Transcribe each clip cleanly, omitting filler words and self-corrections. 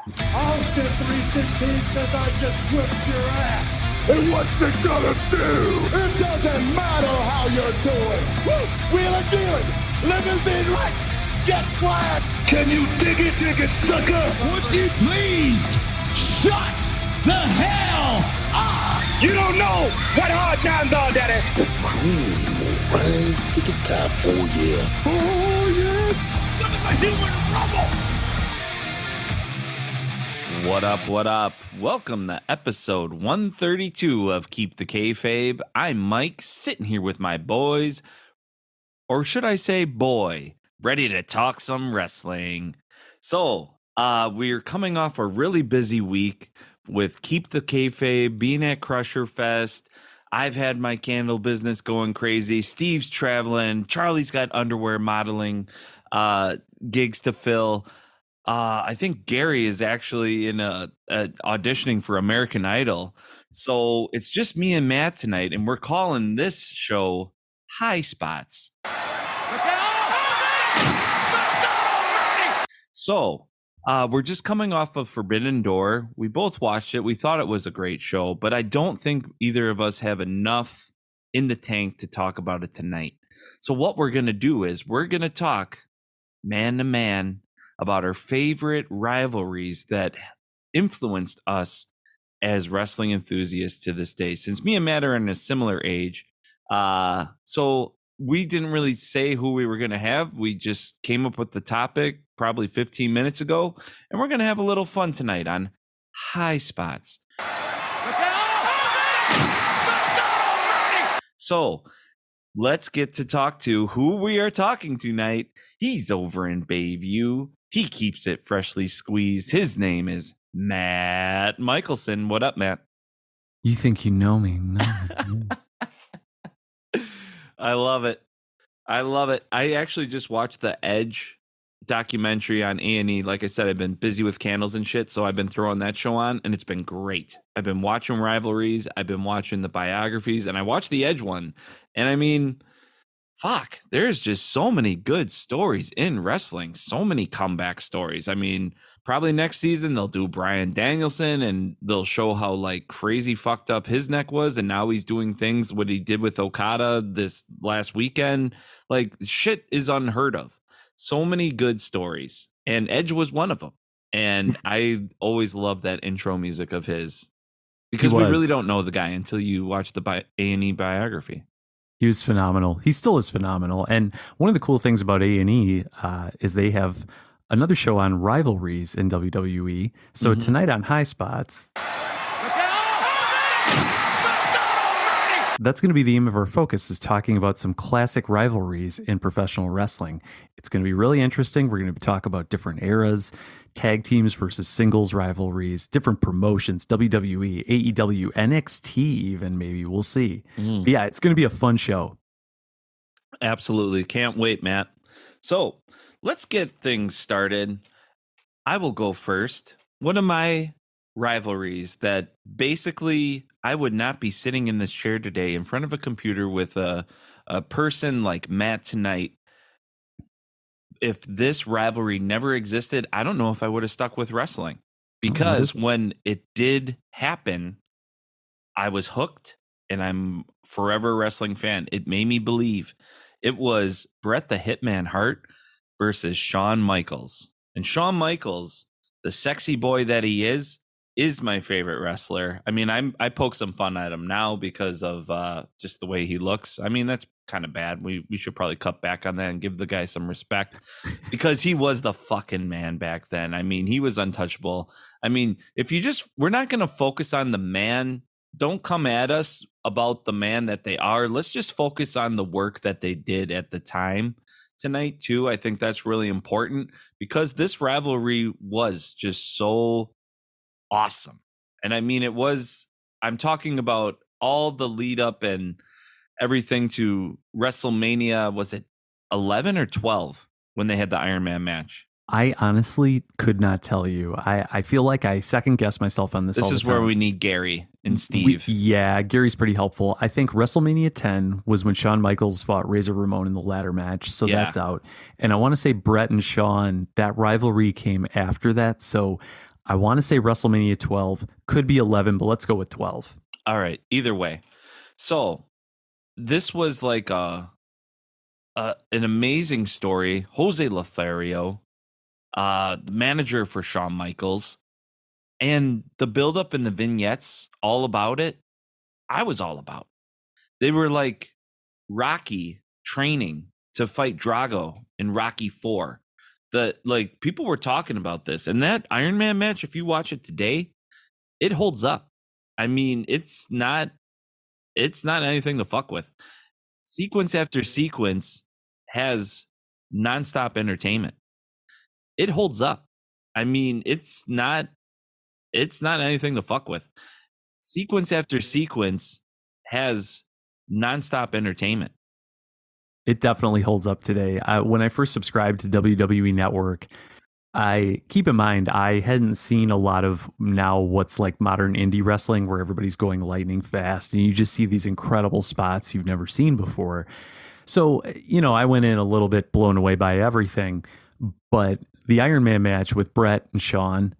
Austin 316 says I just whipped your ass. And what's it gonna do? It doesn't matter how you're doing. Woo! Wheeling, dealing, limousine right, jet flag. Can you dig it, sucker? Would you please shut the hell up? You don't know what hard times are, Daddy. The cream will rise to the top, oh yeah. Oh, yeah. Look at the human rumble. What up, what up? Welcome to episode 132 of Keep The Kayfabe. I'm Mike, sitting here with my boys, or should I say boy, ready to talk some wrestling. So, we're coming off a really busy week with Keep The Kayfabe, being at Crusher Fest. I've had my candle business going crazy. Steve's traveling. Charlie's got underwear modeling gigs to fill. I think Gary is actually in auditioning for American Idol. So it's just me and Matt tonight, and we're calling this show High Spots. So we're just coming off of Forbidden Door. We both watched it. We thought it was a great show, but I don't think either of us have enough in the tank to talk about it tonight. So what we're going to do is we're going to talk man to man about our favorite rivalries that influenced us as wrestling enthusiasts to this day, since me and Matt are in a similar age. So we didn't really say who we were going to have. We just came up with the topic probably 15 minutes ago, and we're going to have a little fun tonight on High Spots. So let's get to talk to who we are talking to tonight. He's over in Bayview. He keeps it freshly squeezed. His name is Matt Michelson. What up, Matt? You think you know me? No. I love it. I love it. I actually just watched the Edge documentary on A&E. Like I said, I've been busy with candles and shit, so I've been throwing that show on, and it's been great. I've been watching Rivalries. I've been watching the biographies, and I watched the Edge one. And I mean, fuck, there's just so many good stories in wrestling. So many comeback stories. I mean, probably next season they'll do Bryan Danielson and they'll show how like crazy fucked up his neck was. And now he's doing things what he did with Okada this last weekend. Like shit is unheard of. So many good stories. And Edge was one of them. And I always love that intro music of his because we really don't know the guy until you watch the A&E biography. He was phenomenal. He still is phenomenal. And one of the cool things about A&E is they have another show on Rivalries in WWE. So tonight on High Spots, that's going to be the aim of our focus, is talking about some classic rivalries in professional wrestling. It's going to be really interesting. We're going to talk about different eras, tag teams versus singles rivalries, different promotions, WWE, AEW, NXT even, maybe. We'll see. But yeah, it's going to be a fun show. Absolutely. Can't wait, Matt. So let's get things started. I will go first. One of my rivalries that basically I would not be sitting in this chair today in front of a computer with a person like Matt tonight. If this rivalry never existed, I don't know if I would have stuck with wrestling, because when it did happen, I was hooked and I'm forever a wrestling fan. It made me believe. It was Bret the Hitman Hart versus Shawn Michaels. And Shawn Michaels, the sexy boy that he is my favorite wrestler. I mean, I poke some fun at him now because of just the way he looks. I mean, that's kind of bad. We should probably cut back on that and give the guy some respect, because he was the fucking man back then. I mean, he was untouchable. I mean, we're not going to focus on the man. Don't come at us about the man that they are. Let's just focus on the work that they did at the time tonight too. I think that's really important, because this rivalry was just so awesome. And I mean, I'm talking about all the lead up and everything to WrestleMania. Was it 11 or 12 when they had the Iron Man match? I honestly could not tell you. I feel like I second guess myself on this. This all the is time. where we need Gary and Steve. Yeah, Gary's pretty helpful. I think WrestleMania 10 was when Shawn Michaels fought Razor Ramon in the ladder match. So that's out. And I want to say Bret and Shawn, that rivalry came after that. So I want to say WrestleMania 12, could be 11, but let's go with 12. All right. Either way. So this was like an amazing story. Jose Lothario, the manager for Shawn Michaels, and the buildup and the vignettes all about it. I was all about. They were like Rocky training to fight Drago in Rocky 4. Like people were talking about this, and that Iron Man match, if you watch it today, it holds up. I mean, it's not anything to fuck with. Sequence after sequence has nonstop entertainment. It holds up. I mean, it's not anything to fuck with. Sequence after sequence has nonstop entertainment. It definitely holds up today. When I first subscribed to WWE Network, I keep in mind I hadn't seen a lot of now what's like modern indie wrestling where everybody's going lightning fast and you just see these incredible spots you've never seen before. So, I went in a little bit blown away by everything, but the Iron Man match with Brett and Shawn,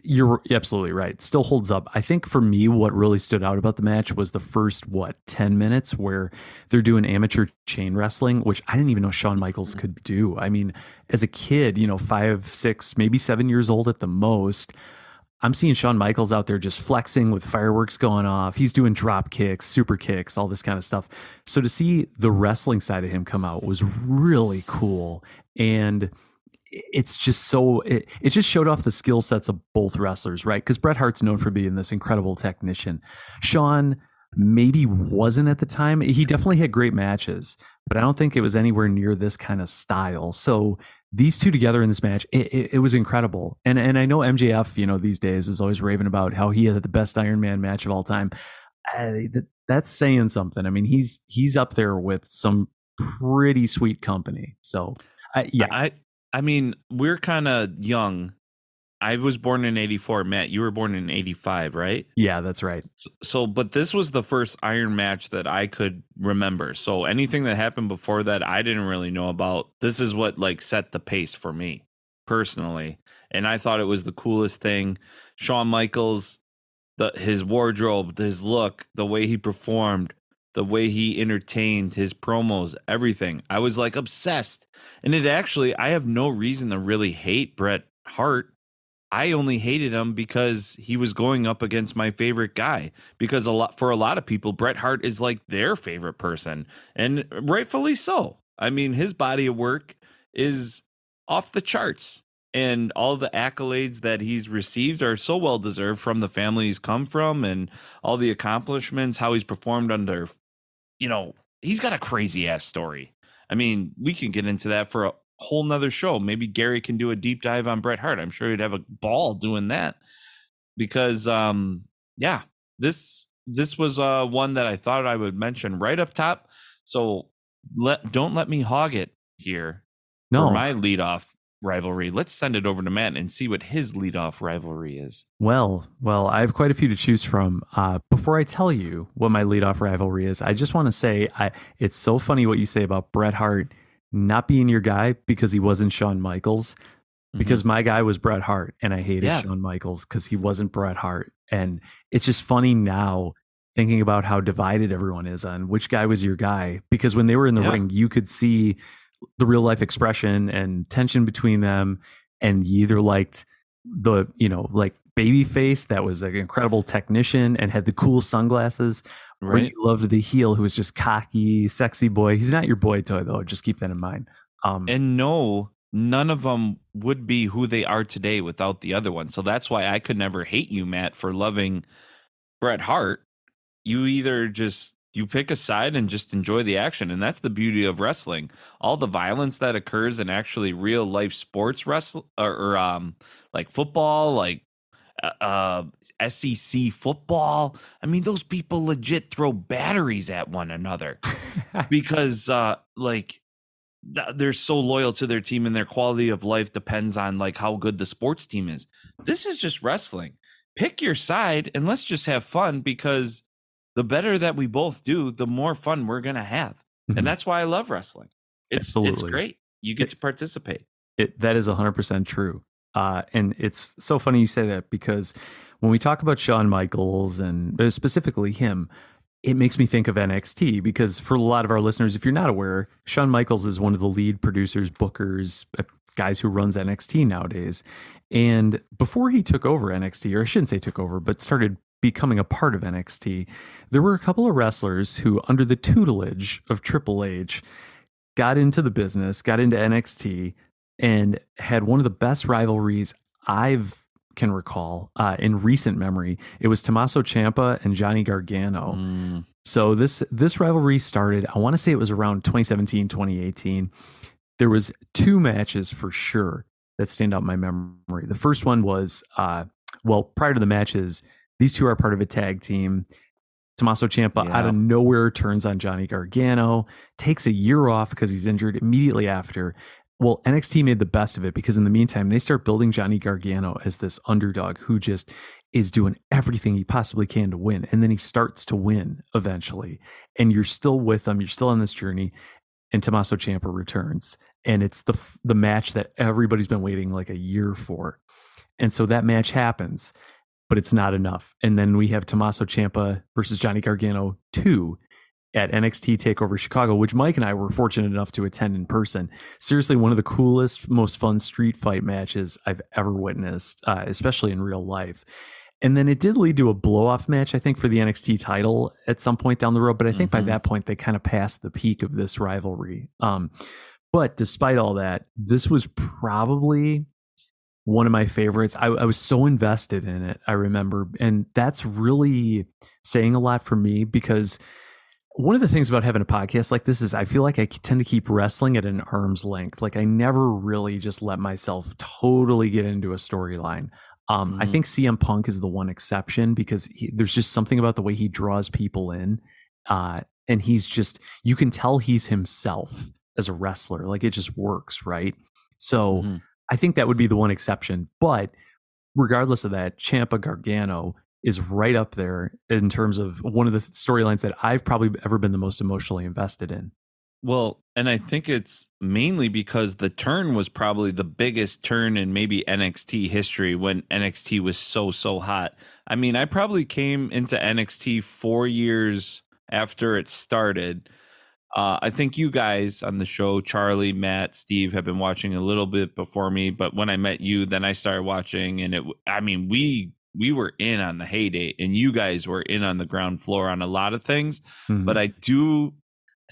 you're absolutely right. It still holds up. I think for me, what really stood out about the match was the first, 10 minutes where they're doing amateur chain wrestling, which I didn't even know Shawn Michaels could do. I mean, as a kid, 5, 6, maybe 7 years old at the most, I'm seeing Shawn Michaels out there just flexing with fireworks going off. He's doing drop kicks, super kicks, all this kind of stuff. So to see the wrestling side of him come out was really cool. And it's just it just showed off the skill sets of both wrestlers, right? Because Bret Hart's known for being this incredible technician. Shawn maybe wasn't at the time. He definitely had great matches, but I don't think it was anywhere near this kind of style. So these two together in this match, it was incredible. And I know MJF, these days is always raving about how he had the best Iron Man match of all time. That's saying something. I mean, he's up there with some pretty sweet company. So yeah. I mean, we're kind of young. I was born in 84. Matt, you were born in 85, right? Yeah, that's right. So, but this was the first Iron match that I could remember. So anything that happened before that, I didn't really know about. This is what like set the pace for me personally. And I thought it was the coolest thing. Shawn Michaels, his wardrobe, his look, the way he performed, the way he entertained, his promos, everything. I was like obsessed. And I have no reason to really hate Bret Hart. I only hated him because he was going up against my favorite guy. Because for a lot of people, Bret Hart is like their favorite person, and rightfully so. I mean, his body of work is off the charts, and all the accolades that he's received are so well deserved from the family he's come from, and all the accomplishments, how he's performed under. He's got a crazy ass story. I mean, we can get into that for a whole nother show. Maybe Gary can do a deep dive on Bret Hart. I'm sure he'd have a ball doing that because, this was one that I thought I would mention right up top. So don't let me hog it here for my leadoff rivalry. Let's send it over to Matt and see what his leadoff rivalry is. Well, I have quite a few to choose from. Before I tell you what my leadoff rivalry is, I just want to say it's so funny what you say about Bret Hart not being your guy because he wasn't Shawn Michaels. Because my guy was Bret Hart, and I hated Shawn Michaels because he wasn't Bret Hart. And it's just funny now thinking about how divided everyone is on which guy was your guy. Because when they were in the ring, you could see the real life expression and tension between them, and you either liked the like baby face that was an incredible technician and had the cool sunglasses, or you loved the heel who was just cocky sexy boy. He's not your boy toy though, just keep that in mind. And no, none of them would be who they are today without the other one. So that's why I could never hate you, Matt, for loving Bret Hart. You either you pick a side and just enjoy the action. And that's the beauty of wrestling. All the violence that occurs in actually real life sports or like football, like SEC football. I mean, those people legit throw batteries at one another because they're so loyal to their team and their quality of life depends on like how good the sports team is. This is just wrestling. Pick your side and let's just have fun, because the better that we both do, the more fun we're going to have. And that's why I love wrestling. It's great. You get to participate. That is 100% true. And it's so funny you say that because when we talk about Shawn Michaels and specifically him, it makes me think of NXT because for a lot of our listeners, if you're not aware, Shawn Michaels is one of the lead producers, bookers, guys who runs NXT nowadays. And before he took over NXT, or I shouldn't say took over, but started becoming a part of NXT, there were a couple of wrestlers who, under the tutelage of Triple H, got into the business, got into NXT, and had one of the best rivalries I've can recall in recent memory. It was Tommaso Ciampa and Johnny Gargano. So this rivalry started, I want to say it was around 2017, 2018. There was two matches for sure that stand out in my memory. The first one was, prior to the matches, these two are part of a tag team. Tommaso Ciampa out of nowhere turns on Johnny Gargano, takes a year off because he's injured immediately after. Well, NXT made the best of it because in the meantime, they start building Johnny Gargano as this underdog who just is doing everything he possibly can to win. And then he starts to win eventually. And you're still with him. You're still on this journey. And Tommaso Ciampa returns. And it's the match that everybody's been waiting like a year for. And so that match happens, but it's not enough. And then we have Tommaso Ciampa versus Johnny Gargano 2 at NXT TakeOver Chicago, which Mike and I were fortunate enough to attend in person. Seriously, one of the coolest, most fun street fight matches I've ever witnessed, especially in real life. And then it did lead to a blow-off match, I think, for the NXT title at some point down the road. But I think by that point, they kind of passed the peak of this rivalry. But despite all that, this was probably one of my favorites. I was so invested in it, I remember. And that's really saying a lot for me because one of the things about having a podcast like this is I feel like I tend to keep wrestling at an arm's length. Like I never really just let myself totally get into a storyline. I think CM Punk is the one exception because there's just something about the way he draws people in. And he's just, you can tell he's himself as a wrestler. Like it just works, right? So I think that would be the one exception. But regardless of that, Ciampa Gargano is right up there in terms of one of the storylines that I've probably ever been the most emotionally invested in. Well, and I think it's mainly because the turn was probably the biggest turn in maybe NXT history when NXT was so hot. I mean, I probably came into NXT 4 years after it started. I think you guys on the show, Charlie, Matt, Steve, have been watching a little bit before me. But when I met you, then I started watching, and we were in on the heyday, and you guys were in on the ground floor on a lot of things. But I do.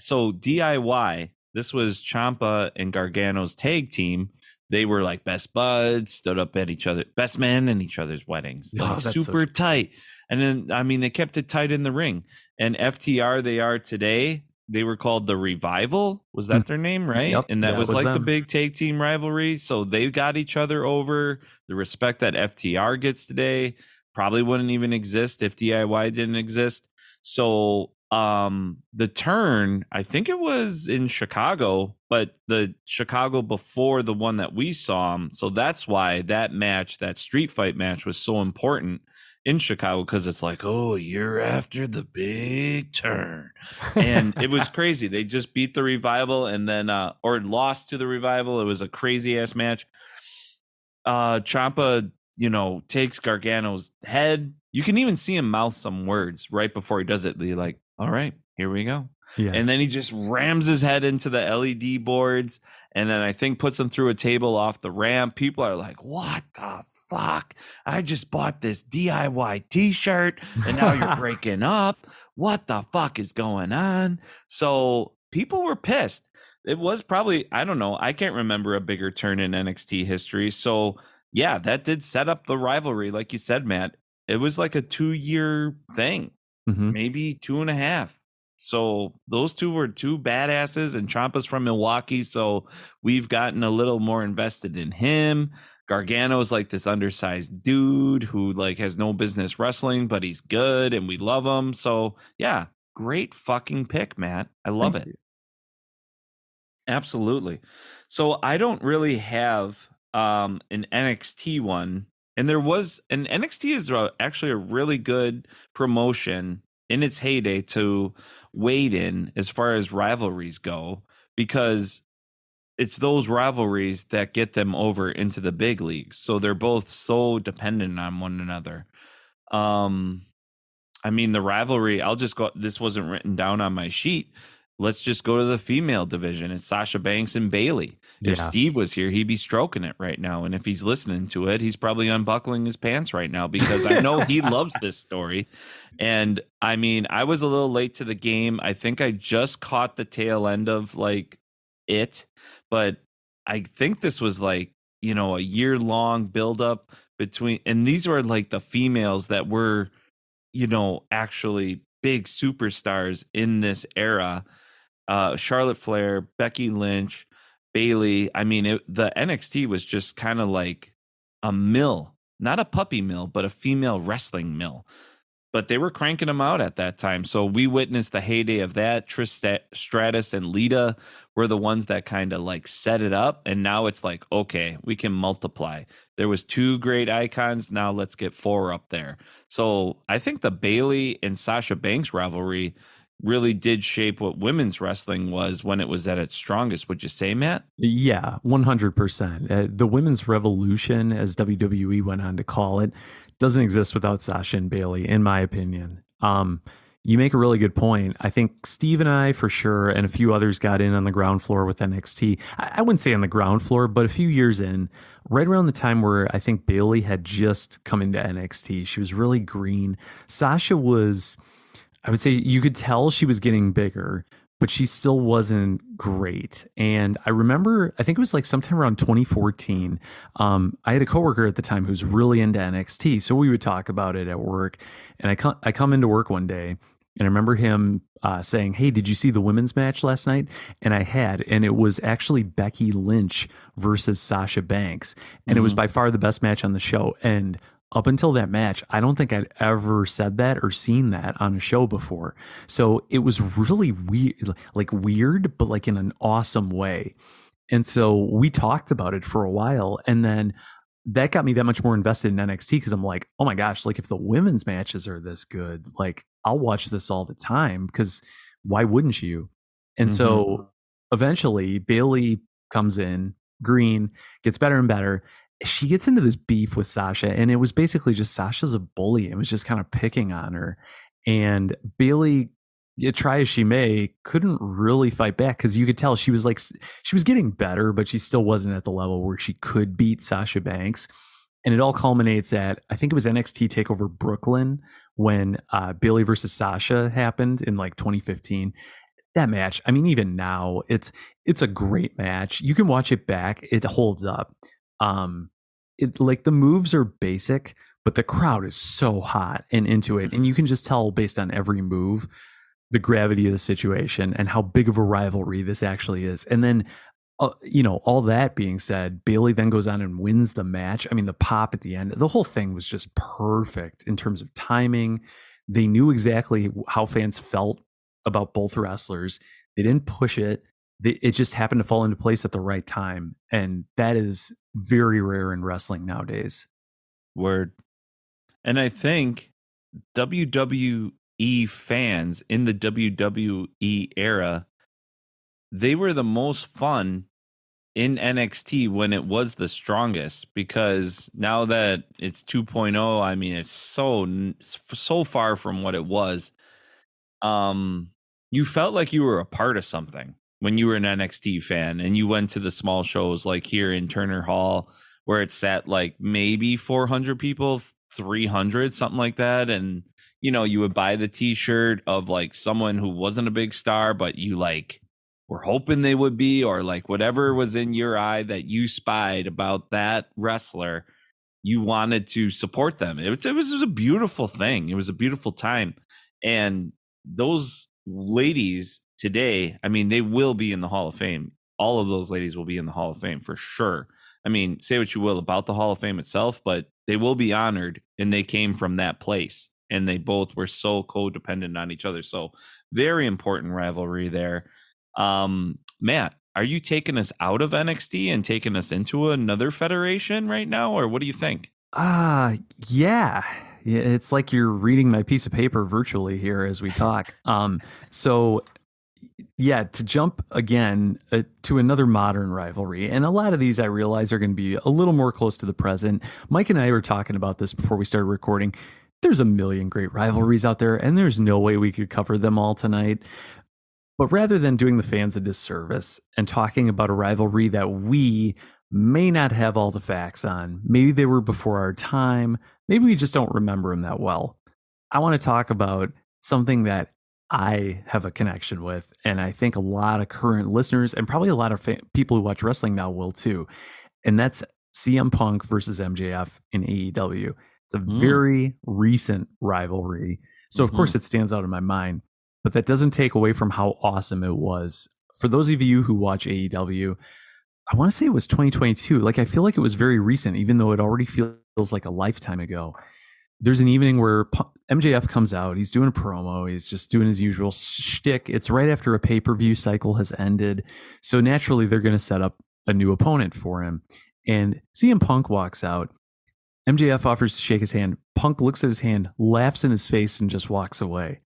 So DIY, this was Ciampa and Gargano's tag team. They were like best buds, stood up at each other, best men in each other's weddings. Like super tight. And then, I mean, they kept it tight in the ring. And FTR, they are today. They were called the Revival. Was that their name, right? Yep, and that was like them. the big tag team rivalry. So they got each other over. The respect that FTR gets today probably wouldn't even exist if DIY didn't exist. So the turn, I think it was in Chicago, but the Chicago before the one that we saw. So that's why that match, that street fight match, was so important in Chicago, because it's like, oh, you're after the big turn. And it was crazy. They just beat the Revival and then or lost to the Revival. It was a crazy ass match. Ciampa, takes Gargano's head. You can even see him mouth some words right before he does it. They're like, all right, here we go. Yeah. And then he just rams his head into the LED boards, and then I think puts him through a table off the ramp. People are like, what the fuck? I just bought this DIY t-shirt and now you're breaking up. What the fuck is going on? So people were pissed. It was probably, I don't know, I can't remember a bigger turn in NXT history. So yeah, that did set up the rivalry. Like you said, Matt, it was like a 2-year thing, maybe 2.5. So those two were two badasses, and Ciampa's from Milwaukee, so we've gotten a little more invested in him. Gargano's like this undersized dude who like has no business wrestling, but he's good and we love him. So yeah, great fucking pick, Matt. I love it. Absolutely. So I don't really have an NXT one, and there was an NXT is actually a really good promotion in its heyday to wade in as far as rivalries go, because it's those rivalries that get them over into the big leagues. So they're both so dependent on one another. I mean, the rivalry, I'll just go, this wasn't written down on my sheet. Let's just go to the female division. It's Sasha Banks and Bailey. If Yeah. Steve was here, he'd be stroking it right now. And if he's listening to it, he's probably unbuckling his pants right now because I know he loves this story. And I mean, I was a little late to the game. I think I just caught the tail end of like it, but I think this was like, you know, a year-long buildup between, and these were like the females that were, you know, actually big superstars in this era. Charlotte Flair, Becky Lynch, Bailey. I mean, the NXT was just kind of like a mill, not a puppy mill, but a female wrestling mill. But they were cranking them out at that time. So we witnessed the heyday of that. Trish Stratus and Lita were the ones that kind of like set it up. And now it's like, okay, we can multiply. There was 2 great icons. Now let's get 4 up there. So I think the Bailey and Sasha Banks rivalry really did shape what women's wrestling was when it was at its strongest. Would you say, Matt? Yeah, 100%. The women's revolution, as WWE went on to call it, doesn't exist without Sasha and Bailey, in my opinion. You make a really good point. I think Steve and I, for sure, and a few others got in on the ground floor with NXT. I wouldn't say on the ground floor, but a few years in, right around the time where I think Bailey had just come into NXT. She was really green. Sasha was, I would say you could tell she was getting bigger, but she still wasn't great. And I remember, I think it was like sometime around 2014. I had a coworker at the time who was really into NXT. So we would talk about it at work. And I come into work one day and I remember him saying, "Hey, did you see the women's match last night?" And I had, and it was actually Becky Lynch versus Sasha Banks. And it was by far the best match on the show. And up until that match, I don't think I'd ever said that or seen that on a show before. So it was really weird, but like in an awesome way. And so we talked about it for a while. And then that got me that much more invested in NXT because I'm like, oh my gosh, like if the women's matches are this good, like I'll watch this all the time because why wouldn't you? And so eventually Bailey comes in, green, gets better and better. She gets into this beef with Sasha, and it was basically just Sasha's a bully. It was just kind of picking on her. And Bailey, try as she may, couldn't really fight back because you could tell she was getting better, but she still wasn't at the level where she could beat Sasha Banks. And it all culminates at, I think it was NXT TakeOver Brooklyn when Bailey versus Sasha happened in like 2015. That match, I mean, even now, it's a great match. You can watch it back. It holds up. Like the moves are basic, but the crowd is so hot and into it. And you can just tell based on every move, the gravity of the situation and how big of a rivalry this actually is. And then, all that being said, Bailey then goes on and wins the match. I mean, the pop at the end, the whole thing was just perfect in terms of timing. They knew exactly how fans felt about both wrestlers. They didn't push it. It just happened to fall into place at the right time. And that is very rare in wrestling nowadays. Word. And I think WWE fans in the WWE era, they were the most fun in NXT when it was the strongest, because now that it's 2.0, I mean, it's so far from what it was. You felt like you were a part of something when you were an NXT fan and you went to the small shows like here in Turner Hall where it sat like maybe 400 people, 300, something like that. And, you would buy the t-shirt of like someone who wasn't a big star, but you like were hoping they would be, or like whatever was in your eye that you spied about that wrestler, you wanted to support them. It was a beautiful thing. It was a beautiful time. And those ladies today, I mean, they will be in the Hall of Fame. All of those ladies will be in the Hall of Fame for sure. I mean, say what you will about the Hall of Fame itself, but they will be honored, and they came from that place, and they both were so codependent on each other. So very important rivalry there. Matt, are you taking us out of NXT and taking us into another federation right now, or what do you think? Yeah, it's like you're reading my piece of paper virtually here as we talk. So yeah, to jump again to another modern rivalry, and a lot of these I realize are going to be a little more close to the present. Mike and I were talking about this before we started recording. There's a million great rivalries out there, and there's no way we could cover them all tonight. But rather than doing the fans a disservice and talking about a rivalry that we may not have all the facts on, maybe they were before our time, maybe we just don't remember them that well, I want to talk about something that I have a connection with, and I think a lot of current listeners and probably a lot of people who watch wrestling now will too. And that's CM Punk versus MJF in AEW. It's a very recent rivalry. So, of course, it stands out in my mind, but that doesn't take away from how awesome it was. For those of you who watch AEW, I want to say it was 2022. Like, I feel like it was very recent, even though it already feels like a lifetime ago. There's an evening where MJF comes out. He's doing a promo. He's just doing his usual shtick. It's right after a pay-per-view cycle has ended. So naturally, they're going to set up a new opponent for him. And CM Punk walks out. MJF offers to shake his hand. Punk looks at his hand, laughs in his face, and just walks away.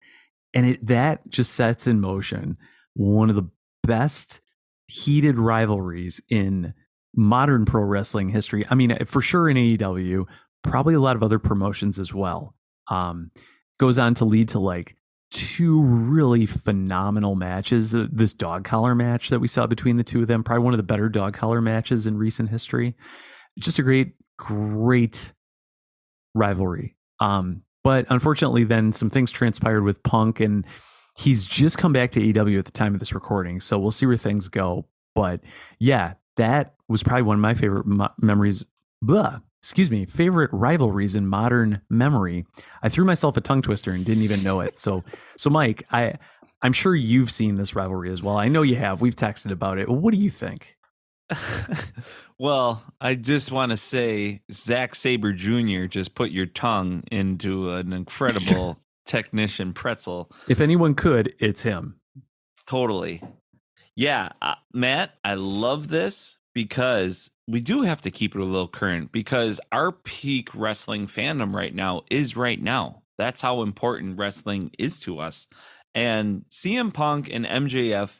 And that just sets in motion one of the best heated rivalries in modern pro wrestling history. I mean, for sure in AEW, probably a lot of other promotions as well. Goes on to lead to like two really phenomenal matches. This dog collar match that we saw between the two of them, probably one of the better dog collar matches in recent history. Just a great rivalry. But unfortunately, then some things transpired with Punk, and he's just come back to AEW at the time of this recording. So we'll see where things go. But yeah, that was probably one of my favorite memories. Favorite rivalries in modern memory. I threw myself a tongue twister and didn't even know it. So Mike, I'm sure you've seen this rivalry as well. I know you have. We've texted about it. What do you think? Well, I just want to say Zack Sabre Jr. just put your tongue into an incredible technician pretzel. If anyone could, it's him. Totally. Yeah, Matt, I love this because we do have to keep it a little current because our peak wrestling fandom right now is right now. That's how important wrestling is to us. And CM Punk and MJF,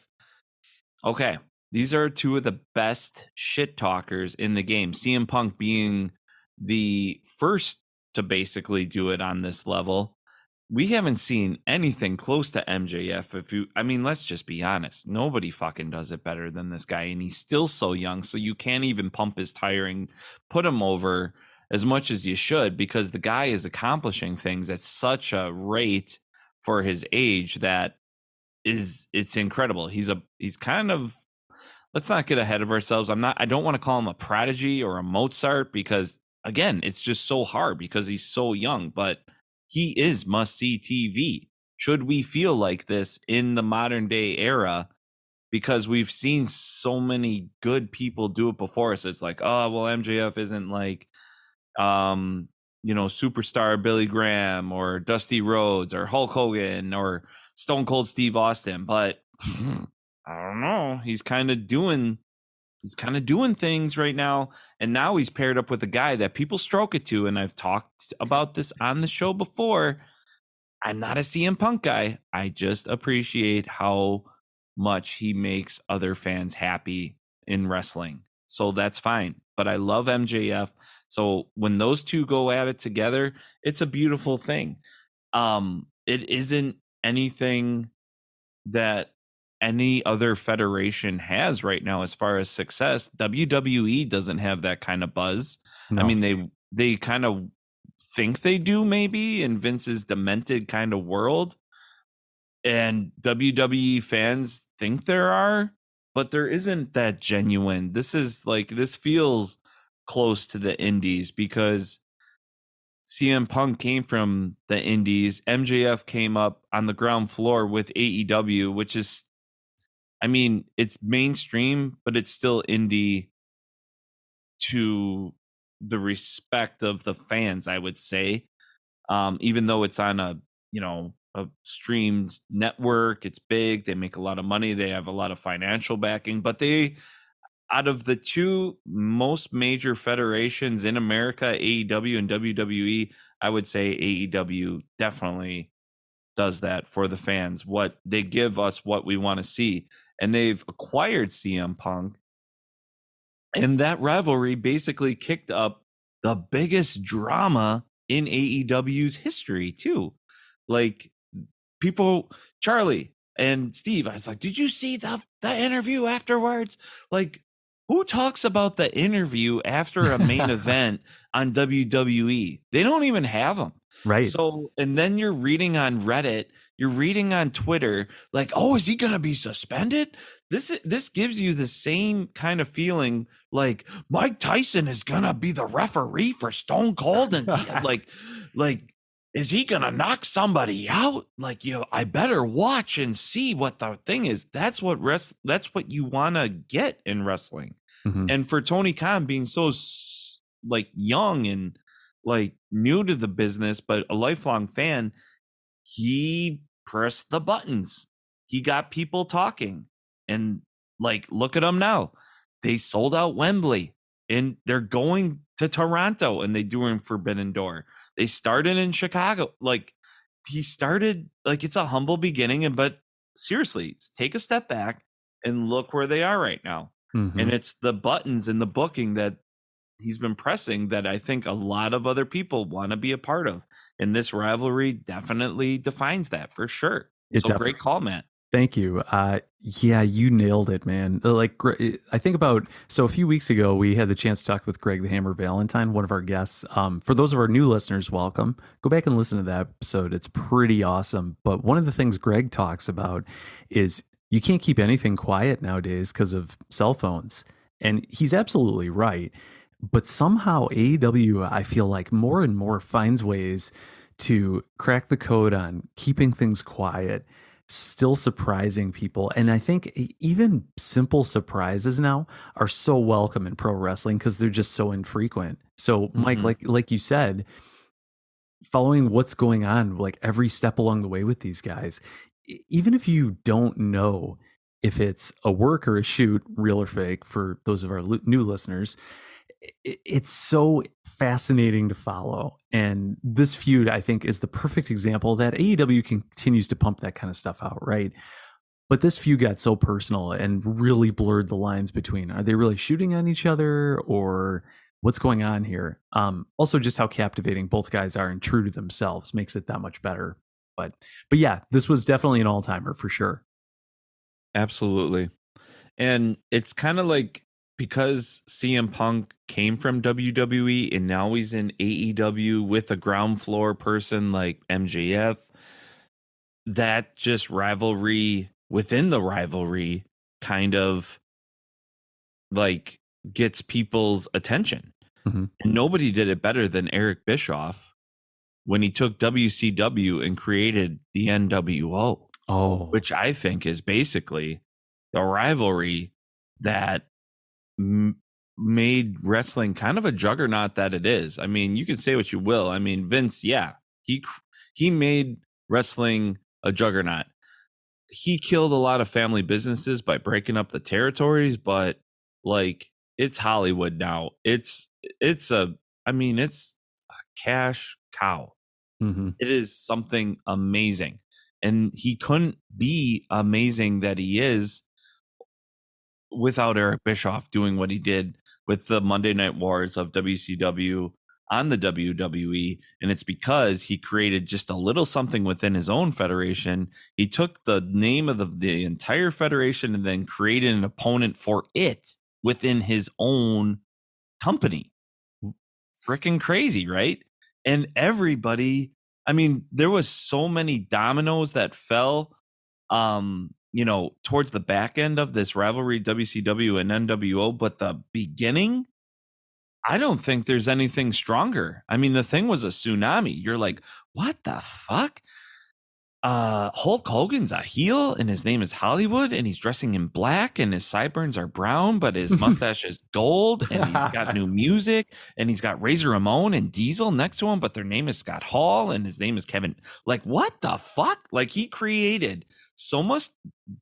okay, these are two of the best shit talkers in the game. CM Punk being the first to basically do it on this level. We haven't seen anything close to MJF. Let's just be honest. Nobody fucking does it better than this guy. And he's still so young. So you can't even pump his tire and put him over as much as you should, because the guy is accomplishing things at such a rate for his age that it's incredible. He's kind of, let's not get ahead of ourselves. I don't want to call him a prodigy or a Mozart because again, it's just so hard because he's so young, but he is must-see TV. Should we feel like this in the modern day era? Because we've seen so many good people do it before us. It's like, oh, well, MJF isn't like, superstar Billy Graham or Dusty Rhodes or Hulk Hogan or Stone Cold Steve Austin. But I don't know. He's kind of doing things right now. And now he's paired up with a guy that people stroke it to. And I've talked about this on the show before. I'm not a CM Punk guy. I just appreciate how much he makes other fans happy in wrestling. So that's fine. But I love MJF. So when those two go at it together, it's a beautiful thing. It isn't anything that any other federation has right now as far as success. WWE doesn't have that kind of buzz. No. I mean, they kind of think they do maybe in Vince's demented kind of world, and WWE fans think there are, but there isn't that genuine. This feels close to the indies because CM Punk came from the indies. MJF came up on the ground floor with AEW, which is, it's mainstream, but it's still indie to the respect of the fans, I would say. Even though it's on a streamed network, it's big, they make a lot of money, they have a lot of financial backing, but out of the two most major federations in America, AEW and WWE, I would say AEW definitely does that for the fans. What they give us, what we want to see, and they've acquired CM Punk, and that rivalry basically kicked up the biggest drama in AEW's history too. Like people, Charlie and Steve, I was like, did you see the interview afterwards? Like, who talks about the interview after a main event on WWE? They don't even have them. Right. So, and then you're reading on Reddit, you're reading on Twitter, like, oh, is he going to be suspended? This gives you the same kind of feeling like Mike Tyson is going to be the referee for Stone Cold, and like, is he going to knock somebody out? Like, I better watch and see what the thing is. That's what you want to get in wrestling. Mm-hmm. And for Tony Khan being so like young and like new to the business, but a lifelong fan, he pressed the buttons. He got people talking, and like, look at them now. They sold out Wembley, and they're going to Toronto, and they doing Forbidden Door. They started in Chicago. Like, he started, like, it's a humble beginning, but seriously, take a step back and look where they are right now. Mm-hmm. And it's the buttons and the booking that he's been pressing that I think a lot of other people want to be a part of. And this rivalry definitely defines that for sure. Great call, Matt. Thank you. Yeah, you nailed it, man. Like, I think about, so a few weeks ago, we had the chance to talk with Greg the Hammer Valentine, one of our guests. For those of our new listeners, welcome. Go back and listen to that episode. It's pretty awesome. But one of the things Greg talks about is you can't keep anything quiet nowadays because of cell phones. And he's absolutely right. But somehow AEW, I feel like more and more finds ways to crack the code on keeping things quiet, still surprising people. And I think even simple surprises now are so welcome in pro wrestling because they're just so infrequent. So Mike, like you said, following what's going on, like every step along the way with these guys, even if you don't know if it's a work or a shoot, real or fake, for those of our new listeners, it's so fascinating to follow. And this feud, I think, is the perfect example that AEW continues to pump that kind of stuff out, right? But this feud got so personal and really blurred the lines between, are they really shooting on each other or what's going on here? Also, just how captivating both guys are and true to themselves makes it that much better. But yeah, this was definitely an all-timer for sure. Absolutely. And it's kind of like, because CM Punk came from WWE and now he's in AEW with a ground floor person like MJF, that just rivalry within the rivalry kind of like gets people's attention. Mm-hmm. And nobody did it better than Eric Bischoff when he took WCW and created the NWO, which I think is basically the rivalry that made wrestling kind of a juggernaut that it is. I mean, you can say what you will. I mean, Vince, yeah, he made wrestling a juggernaut. He killed a lot of family businesses by breaking up the territories, but like, it's Hollywood now. It's a cash cow. Mm-hmm. It is something amazing. And he couldn't be amazing that he is without Eric Bischoff doing what he did with the Monday Night Wars of WCW on the WWE. And it's because he created just a little something within his own federation. He took the name of the entire federation and then created an opponent for it within his own company. Freaking crazy, right? And everybody, I mean, there was so many dominoes that fell towards the back end of this rivalry, WCW and NWO, but the beginning, I don't think there's anything stronger. I mean, the thing was a tsunami. You're like, what the fuck? Hulk Hogan's a heel and his name is Hollywood and he's dressing in black and his sideburns are brown, but his mustache is gold and he's got new music and he's got Razor Ramon and Diesel next to him, but their name is Scott Hall and his name is Kevin. Like, what the fuck? Like, he created so much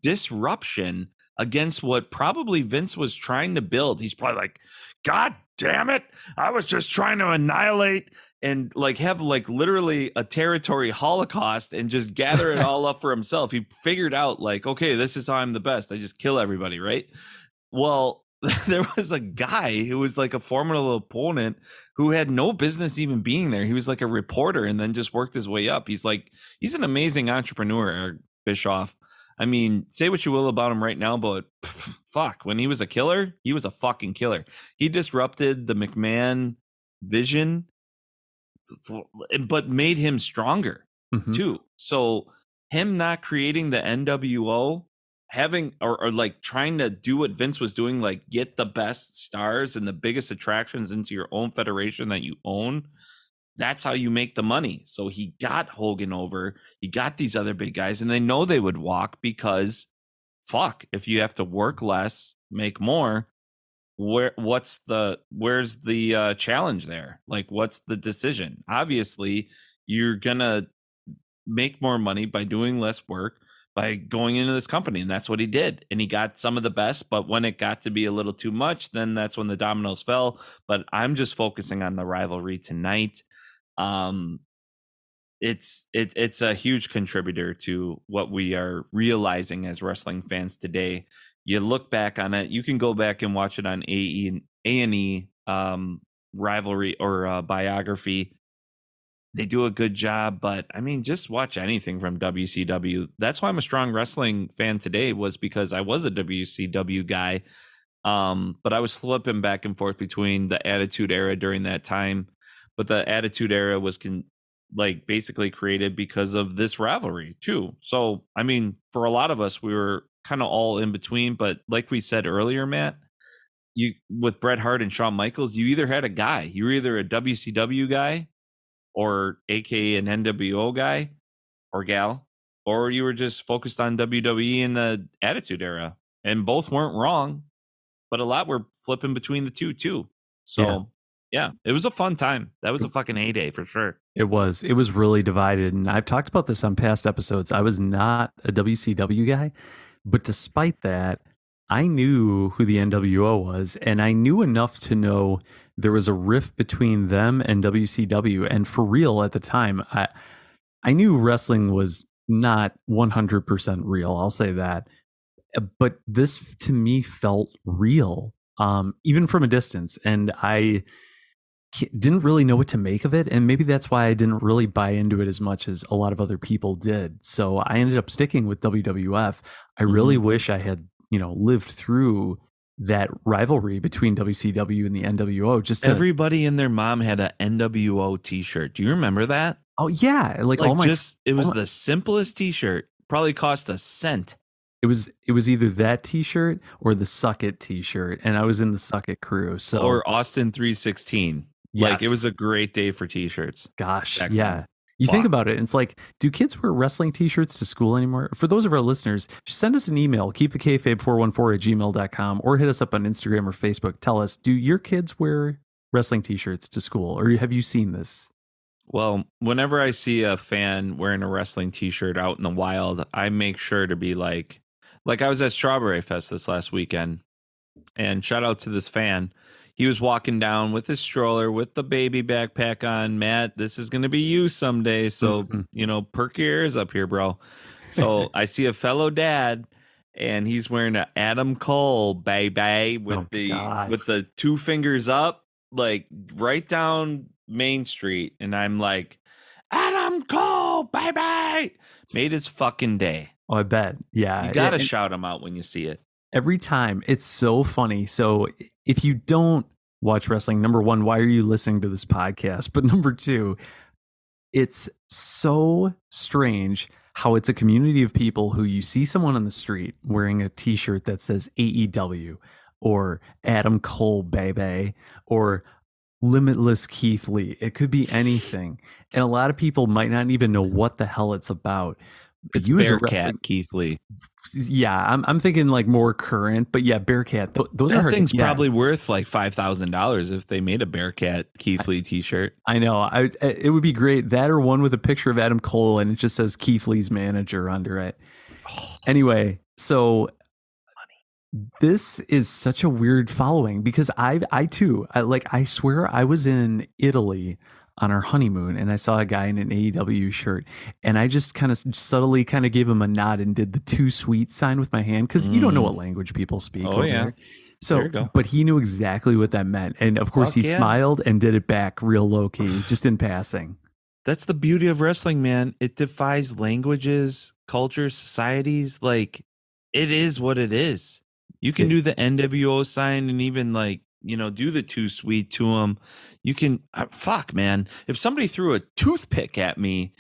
disruption against what probably Vince was trying to build. He's probably like, God damn it. I was just trying to annihilate and like have like literally a territory holocaust and just gather it all up for himself. He figured out like, okay, this is how I'm the best. I just kill everybody, right? Well, there was a guy who was like a formidable opponent who had no business even being there. He was like a reporter and then just worked his way up. He's an amazing entrepreneur, Eric Bischoff. I mean, say what you will about him right now, but fuck, when he was a killer, he was a fucking killer. He disrupted the McMahon vision, but made him stronger too. So him not creating the NWO, having or like trying to do what Vince was doing, like get the best stars and the biggest attractions into your own federation that you own. That's how you make the money. So he got Hogan over, he got these other big guys, and they know they would walk because fuck, if you have to work less, make more, where's the challenge there? Like, what's the decision? Obviously, you're gonna make more money by doing less work, by going into this company, and that's what he did. And he got some of the best, but when it got to be a little too much, then that's when the dominoes fell. But I'm just focusing on the rivalry tonight. It's a huge contributor to what we are realizing as wrestling fans today. You look back on it, you can go back and watch it on A&E rivalry or biography. They do a good job, but I mean, just watch anything from WCW. That's why I'm a strong wrestling fan today, was because I was a WCW guy. But I was flipping back and forth between the Attitude Era during that time. But the Attitude Era was basically created because of this rivalry too. So, I mean, for a lot of us, we were kind of all in between. But like we said earlier, Matt, you with Bret Hart and Shawn Michaels, you either had a guy. You were either a WCW guy, or aka an NWO guy or gal, or you were just focused on WWE in the Attitude Era. And both weren't wrong, but a lot were flipping between the two too. So yeah, it was a fun time. That was a fucking heyday for sure. It was really divided. And I've talked about this on past episodes. I was not a WCW guy, but despite that, I knew who the NWO was, and I knew enough to know there was a rift between them and WCW. And for real at the time, I knew wrestling was not 100% real. I'll say that. But this to me felt real, even from a distance. And I didn't really know what to make of it. And maybe that's why I didn't really buy into it as much as a lot of other people did. So I ended up sticking with WWF. I really wish I had, lived through that rivalry between WCW and the NWO. Everybody and their mom had a NWO t-shirt. Do you remember that? Oh yeah. It was the simplest t-shirt. Probably cost a cent. It was either that t-shirt or the Suck It t-shirt. And I was in the Suck It crew. Or Austin 316. Yes. Like, it was a great day for t-shirts. Gosh, yeah. You think about it, it's like, do kids wear wrestling t-shirts to school anymore? For those of our listeners, send us an email, keepthekayfabe414@gmail.com, or hit us up on Instagram or Facebook. Tell us, do your kids wear wrestling t-shirts to school, or have you seen this? Well, whenever I see a fan wearing a wrestling t-shirt out in the wild, I make sure to be like I was at Strawberry Fest this last weekend, and shout out to this fan. He was walking down with his stroller with the baby backpack on. Matt, this is going to be you someday. So, perk your ears up here, bro. So I see a fellow dad, and he's wearing an Adam Cole baby with the two fingers up, like right down Main Street. And I'm like, Adam Cole, baby. Made his fucking day. Oh, I bet. Yeah. You got to shout him out when you see it. Every time. It's so funny. So if you don't watch wrestling, number one, why are you listening to this podcast? But number two, it's so strange how it's a community of people who you see someone on the street wearing a t-shirt that says AEW or Adam Cole baby or Limitless Keith Lee. It could be anything. And a lot of people might not even know what the hell it's about. It's Bearcat Keith Lee. Yeah, I'm thinking like more current, but yeah, Bearcat. Those that thing's probably worth like $5,000 if they made a Bearcat Keith Lee t-shirt. I know. It would be great. That or one with a picture of Adam Cole and it just says Keith Lee's manager under it. Anyway, so this is such a weird following because I swear I was in Italy on our honeymoon, and I saw a guy in an AEW shirt, and I just kind of subtly kind of gave him a nod and did the too sweet sign with my hand, because you don't know what language people speak over there. So, there you go. but he knew exactly what that meant, and of course he smiled and did it back real low key, just in passing. That's the beauty of wrestling, man. It defies languages, cultures, societies. Like, it is what it is. You can do the NWO sign and even like, do the too sweet to them. You can, fuck, man. If somebody threw a toothpick at me,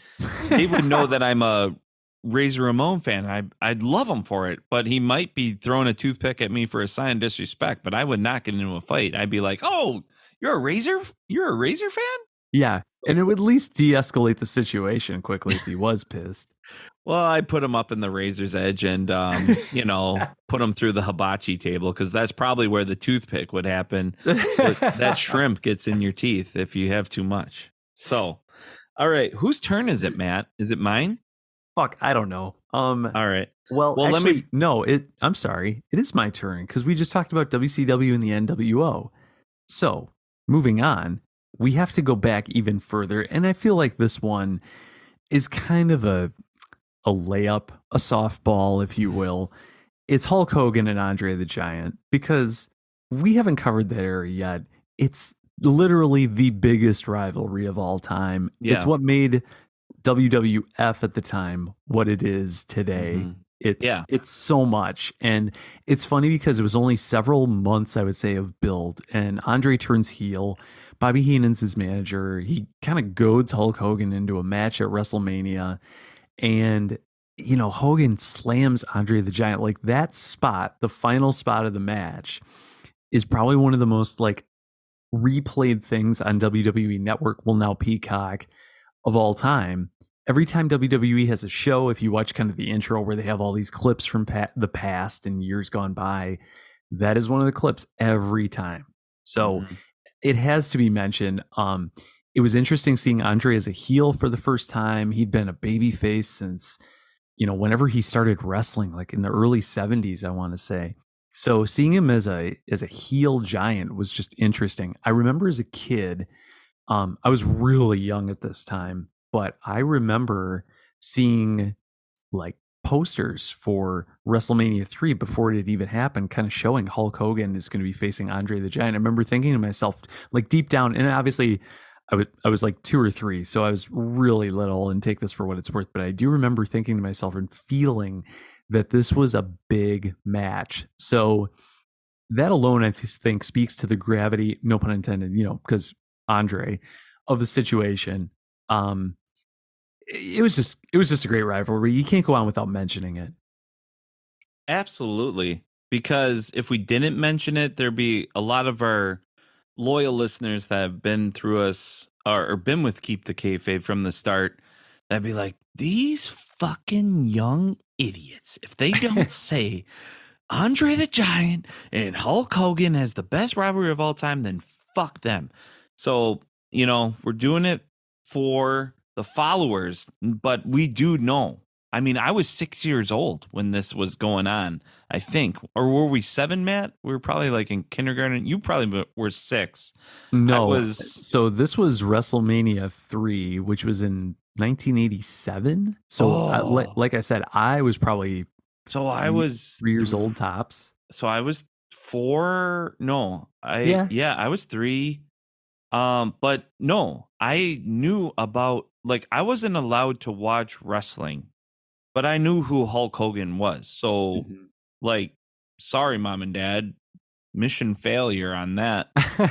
they would know that I'm a Razor Ramon fan. I'd love him for it, but he might be throwing a toothpick at me for a sign of disrespect, but I would not get into a fight. I'd be like, oh, you're a Razor fan? Yeah, and it would at least de-escalate the situation quickly if he was pissed. Well, I put him up in the razor's edge and, put him through the hibachi table, because that's probably where the toothpick would happen. That shrimp gets in your teeth if you have too much. So, all right, whose turn is it, Matt? Is it mine? Fuck, I don't know. All right. Well, actually, I'm sorry. It is my turn, because we just talked about WCW and the NWO. So, moving on, we have to go back even further, and I feel like this one is kind of a layup, a softball, if you will. It's Hulk Hogan and Andre the Giant, because we haven't covered that era yet. It's literally the biggest rivalry of all time. Yeah. It's what made WWF at the time what it is today. Mm-hmm. It's so much. And it's funny because it was only several months, I would say, of build. And Andre turns heel. Bobby Heenan's his manager. He kind of goads Hulk Hogan into a match at WrestleMania. And, Hogan slams Andre the Giant. Like, that spot, the final spot of the match, is probably one of the most, like, replayed things on WWE Network, well, now Peacock, of all time. Every time WWE has a show, if you watch kind of the intro where they have all these clips from the past and years gone by, that is one of the clips every time. So it has to be mentioned. It was interesting seeing Andre as a heel for the first time. He'd been a babyface since, whenever he started wrestling, like in the early 70s, I want to say. So seeing him as a heel giant was just interesting. I remember as a kid, I was really young at this time, but I remember seeing like posters for WrestleMania 3 before it had even happened, kind of showing Hulk Hogan is going to be facing Andre the Giant. I remember thinking to myself, like, deep down, and obviously I was like 2 or 3, so I was really little, and take this for what it's worth, but I do remember thinking to myself and feeling that this was a big match. So that alone, I think, speaks to the gravity, no pun intended, because Andre, of the situation. It was just a great rivalry. You can't go on without mentioning it. Absolutely. Because if we didn't mention it, there'd be a lot of our loyal listeners that have been through us or been with Keep the Kayfabe from the start. That'd be like, these fucking young idiots. If they don't say Andre the Giant and Hulk Hogan as the best rivalry of all time, then fuck them. So, we're doing it for the followers, but we do know. I mean, I was 6 years old when this was going on, I think. Or were we 7, Matt? We were probably like in kindergarten. You probably were 6. No. So this was WrestleMania 3, which was in 1987. So like I said, I was probably... So I was 3 years old tops. So I was 4. No, I was 3. But no, I knew about, like, I wasn't allowed to watch wrestling, but I knew who Hulk Hogan was. So, like, sorry, mom and dad, mission failure on that.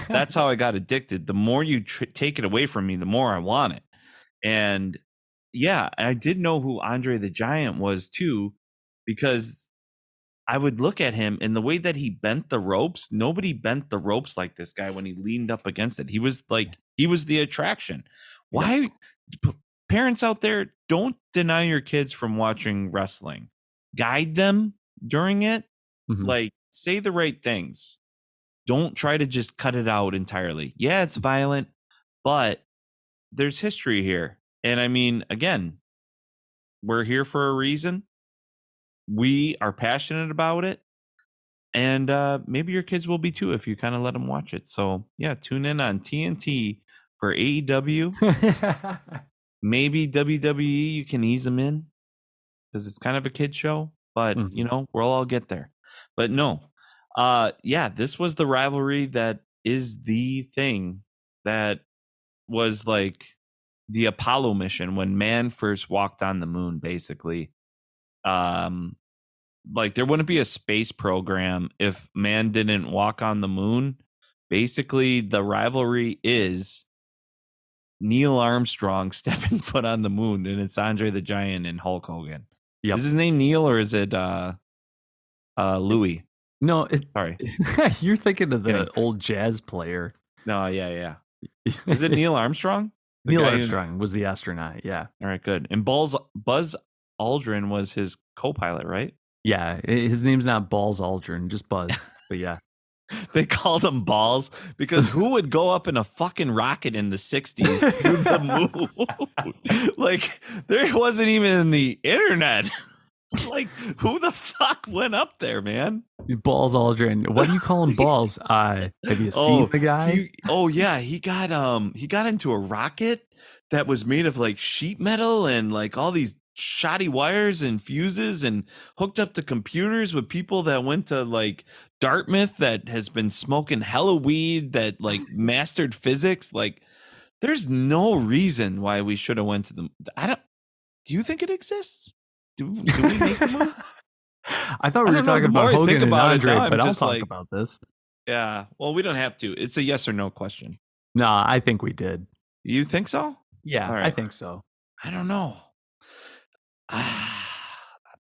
That's how I got addicted. The more you take it away from me, the more I want it. And yeah, I did know who Andre the Giant was too, because I would look at him and the way that he bent the ropes, nobody bent the ropes like this guy when he leaned up against it. He was the attraction. Why, parents out there, don't deny your kids from watching wrestling. Guide them during it. Like, say the right things. Don't try to just cut it out entirely. Yeah, it's violent, but there's history here. And I mean, again, we're here for a reason. We are passionate about it, and maybe your kids will be too if you kind of let them watch it. So yeah, tune in on TNT for AEW. Maybe WWE, you can ease them in because it's kind of a kid show, but you know, we'll all get there. But no, yeah, this was the rivalry that is the thing that was like the Apollo mission when man first walked on the moon, basically. Like there wouldn't be a space program if man didn't walk on the moon. Basically, the rivalry is Neil Armstrong stepping foot on the moon, and it's Andre the Giant and Hulk Hogan. Yep. Is his name Neil or is it Louis? No, Sorry. You're thinking of the old jazz player. No, yeah. Is it Neil Armstrong? Neil Armstrong was the astronaut, yeah. All right, good. And Buzz Aldrin was his co-pilot, right? Yeah, his name's not Balls Aldrin, just Buzz, but yeah. They called him Balls because who would go up in a fucking rocket in the 60s to the moon? Like, there wasn't even the internet. Like, who the fuck went up there, man? Balls Aldrin. Why do you call him Balls? Have you seen the guy? He got into a rocket that was made of like sheet metal and like all these shoddy wires and fuses and hooked up to computers with people that went to like Dartmouth that has been smoking hella weed that like mastered physics. Like, there's no reason why we should have went to the. Do you think it exists? Do we make the move? I thought we were talking about Hogan and Andre, but I'll talk about this. Yeah, well, we don't have to. It's a yes or no question. No, I think we did. You think so? Yeah, right. I think so. I don't know.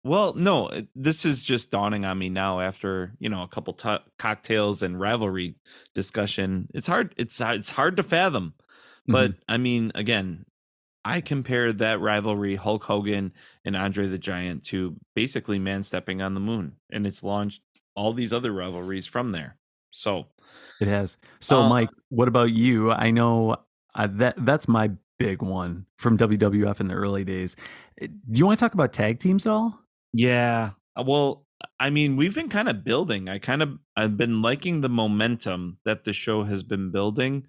Well, no, this is just dawning on me now after, you know, a couple cocktails and rivalry discussion. It's hard. It's hard to fathom. But I mean, again, I compare that rivalry, Hulk Hogan and Andre the Giant, to basically man stepping on the moon, and it's launched all these other rivalries from there. So it has. So, Mike, what about you? I know that's my big one from WWF in the early days. Do you want to talk about tag teams at all? Yeah. Well, I mean, we've been kind of building. I've been liking the momentum that the show has been building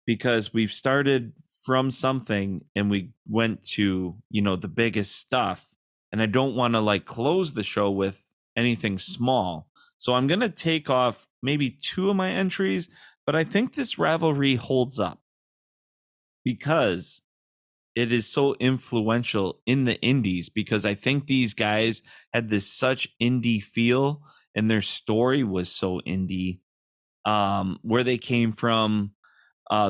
because we've started from something and we went to, you know, the biggest stuff. And I don't want to like close the show with anything small. So I'm going to take off maybe 2 of my entries, but I think this rivalry holds up because it is so influential in the indies, because I think these guys had this such indie feel and their story was so indie, where they came from,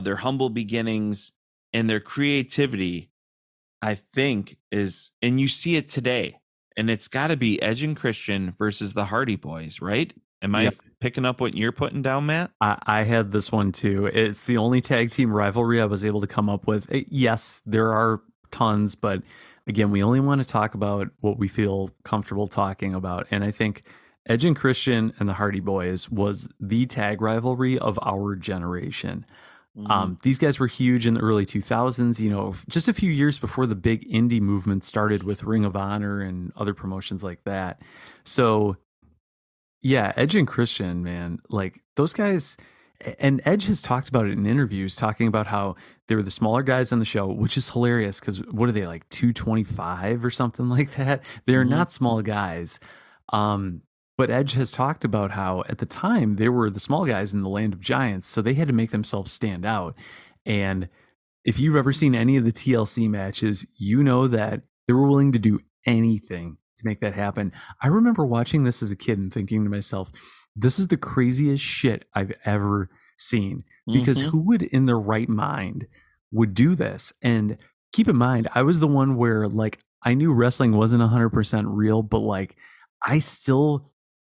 their humble beginnings and their creativity, I think is, and you see it today, and it's got to be Edge and Christian versus the Hardy Boys, right? Am I picking up what you're putting down, Matt? I had this one too. It's the only tag team rivalry I was able to come up with. Yes, there are tons, but again, we only want to talk about what we feel comfortable talking about. And I think Edge and Christian and the Hardy Boys was the tag rivalry of our generation. These guys were huge in the early 2000s, you know, just a few years before the big indie movement started with Ring of Honor and other promotions like that. So yeah, Edge and Christian, man, like those guys, and Edge has talked about it in interviews, talking about how they were the smaller guys on the show, which is hilarious because what are they, like 225 or something like that? They're not small guys. But Edge has talked about how at the time they were the small guys in the land of giants, so they had to make themselves stand out. And if you've ever seen any of the TLC matches, you know that they were willing to do anything to make that happen. I remember watching this as a kid and thinking to myself, this is the craziest shit I've ever seen, because who would in their right mind would do this? And keep in mind, I was the one where like I knew wrestling wasn't 100% real, but like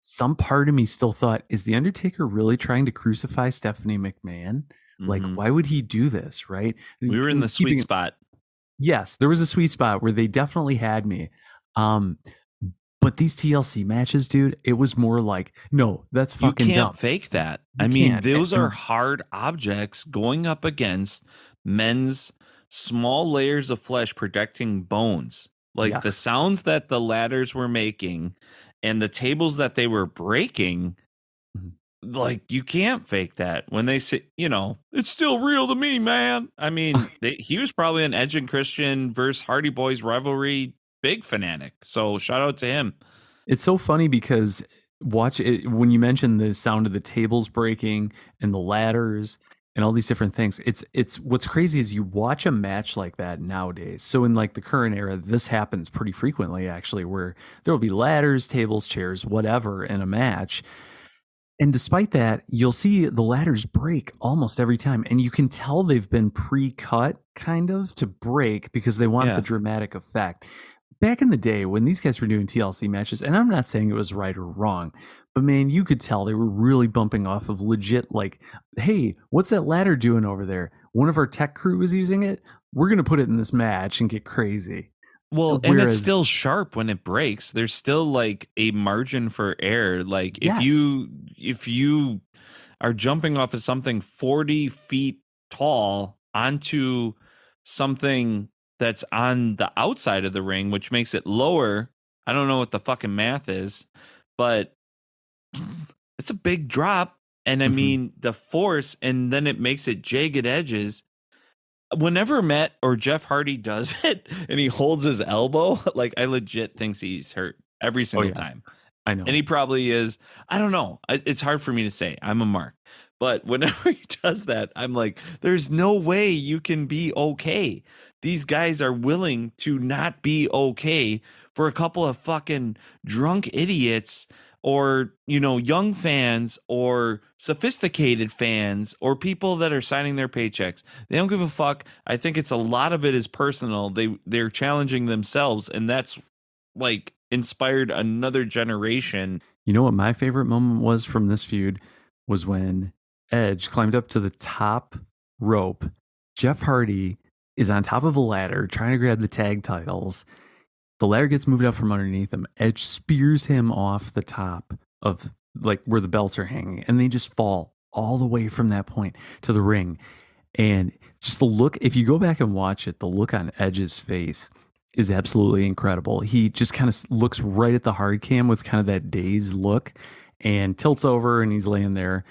some part of me still thought, is The Undertaker really trying to crucify Stephanie McMahon? Like, why would he do this? Right. We were in the sweet spot. Yes, there was a sweet spot where they definitely had me. But these TLC matches, dude, it was more like, no, that's fucking dumb. You can't fake that. I mean, those are hard objects going up against men's small layers of flesh protecting bones. Like the sounds that the ladders were making and the tables that they were breaking, like, you can't fake that when they say, it's still real to me, man. I mean, he was probably an Edge and Christian versus Hardy Boys rivalry big fanatic. So shout out to him. It's so funny because watch it when you mention the sound of the tables breaking and the ladders and all these different things. It's what's crazy is you watch a match like that nowadays. So in like the current era, this happens pretty frequently actually, where there will be ladders, tables, chairs, whatever in a match. And despite that, you'll see the ladders break almost every time. And you can tell they've been pre-cut kind of to break because they want the dramatic effect. Back in the day when these guys were doing TLC matches, and I'm not saying it was right or wrong, but man, you could tell they were really bumping off of legit, like, hey, what's that ladder doing over there? One of our tech crew is using it. We're going to put it in this match and get crazy. Well, and it's still sharp when it breaks. There's still like a margin for error. Like if you are jumping off of something 40 feet tall onto something that's on the outside of the ring, which makes it lower. I don't know what the fucking math is, but it's a big drop. And I mean, the force, and then it makes it jagged edges. Whenever Matt or Jeff Hardy does it and he holds his elbow, like, I legit think he's hurt every single time. I know. And he probably is. I don't know. It's hard for me to say. I'm a mark. But whenever he does that, I'm like, there's no way you can be okay. These guys are willing to not be okay for a couple of fucking drunk idiots, or, young fans, or sophisticated fans, or people that are signing their paychecks. They don't give a fuck. I think it's a lot of it is personal. They're challenging themselves, and that's like inspired another generation. You know what my favorite moment was from this feud was when Edge climbed up to the top rope. Jeff Hardy is on top of a ladder trying to grab the tag titles. The ladder gets moved out from underneath him. Edge spears him off the top of like where the belts are hanging, and they just fall all the way from that point to the ring. And just the look, if you go back and watch it, the look on Edge's face is absolutely incredible. He just kind of looks right at the hard cam with kind of that dazed look and tilts over, and he's laying there.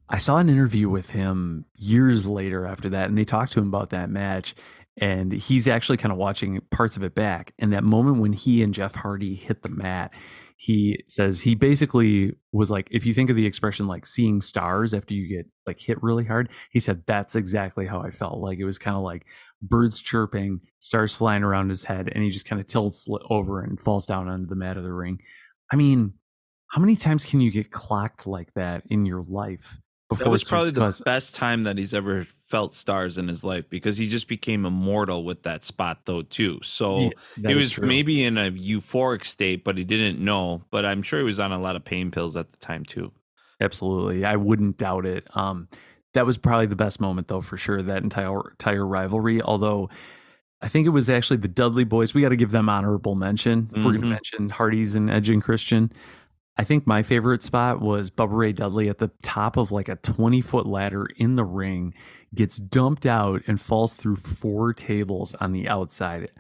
I saw an interview with him years later after that, and they talked to him about that match. And he's actually kind of watching parts of it back. And that moment when he and Jeff Hardy hit the mat, he says he basically was like, if you think of the expression like seeing stars after you get like hit really hard, he said, that's exactly how I felt. Like it was kind of like birds chirping, stars flying around his head, and he just kind of tilts over and falls down onto the mat of the ring. I mean, how many times can you get clocked like that in your life? That was probably the best time that he's ever felt stars in his life, because he just became immortal with that spot though too. So he was maybe in a euphoric state, but he didn't know. But I'm sure he was on a lot of pain pills at the time too. Absolutely. I wouldn't doubt it. That was probably the best moment though, for sure, that entire rivalry. Although I think it was actually the Dudley Boys. We got to give them honorable mention. If we're going to mention Hardys and Edge and Christian. I think my favorite spot was Bubba Ray Dudley at the top of like a 20-foot ladder in the ring, gets dumped out and falls through 4 tables on the outside.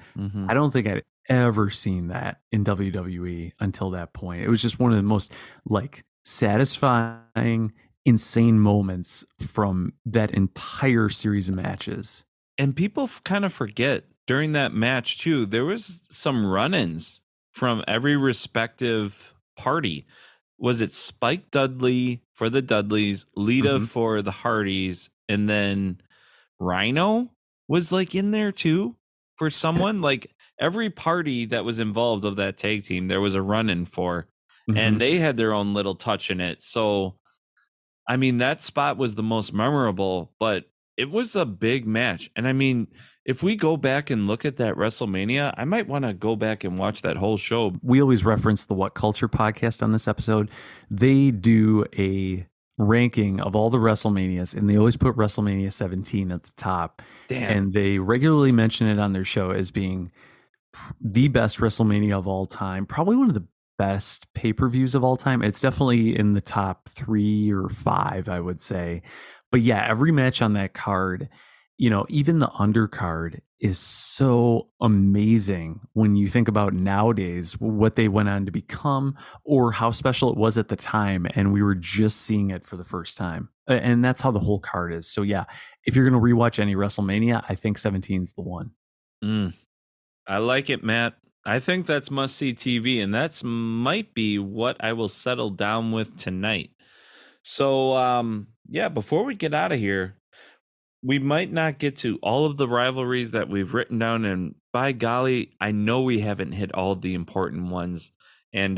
I don't think I'd ever seen that in WWE until that point. It was just one of the most like satisfying, insane moments from that entire series of matches. And people kind of forget during that match too, there was some run-ins from every respective party. Was it Spike Dudley for the Dudleys, Lita for the Hardys, and then Rhino was like in there too for someone? Like every party that was involved of that tag team, there was a run-in for, and they had their own little touch in it. So I mean, that spot was the most memorable, but it was a big match. And I mean, if we go back and look at that WrestleMania, I might want to go back and watch that whole show. We always reference the What Culture podcast on this episode. They do a ranking of all the WrestleManias, and they always put WrestleMania 17 at the top. Damn. And they regularly mention it on their show as being the best WrestleMania of all time. Probably one of the best pay-per-views of all time. It's definitely in the top 3 or 5, I would say. But yeah, every match on that card, you know, even the undercard is so amazing when you think about nowadays what they went on to become or how special it was at the time, and we were just seeing it for the first time. And that's how the whole card is. So yeah, if you're going to rewatch any WrestleMania, I think 17 is the one. I like it, Matt. I think that's must-see TV, and that's might be what I will settle down with tonight. So, yeah, before we get out of here, we might not get to all of the rivalries that we've written down, and by golly, I know we haven't hit all of the important ones. And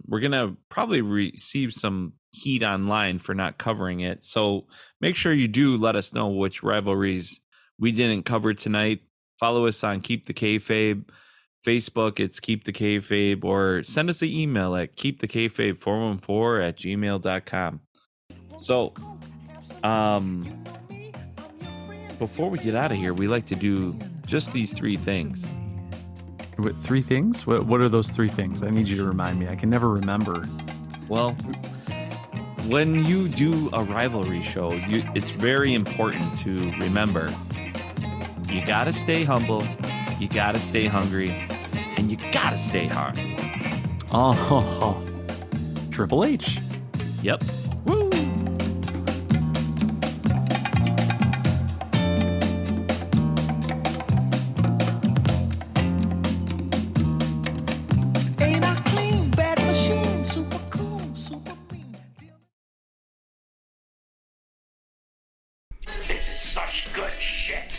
we're gonna probably receive some heat online for not covering it. So make sure you do let us know which rivalries we didn't cover tonight. Follow us on Keep the Kayfabe. Facebook, it's Keep the Kayfabe, or send us an email at keepthekayfabe414@gmail.com. So, before we get out of here, we like to do just these three things. What, three things? What are those three things? I need you to remind me. I can never remember. Well, when you do a rivalry show, it's very important to remember you gotta stay humble, you gotta stay hungry, and you gotta stay hard. Oh, Triple H. Yep. Woo! Ain't I clean, bad machine, super cool, super mean. This is such good shit.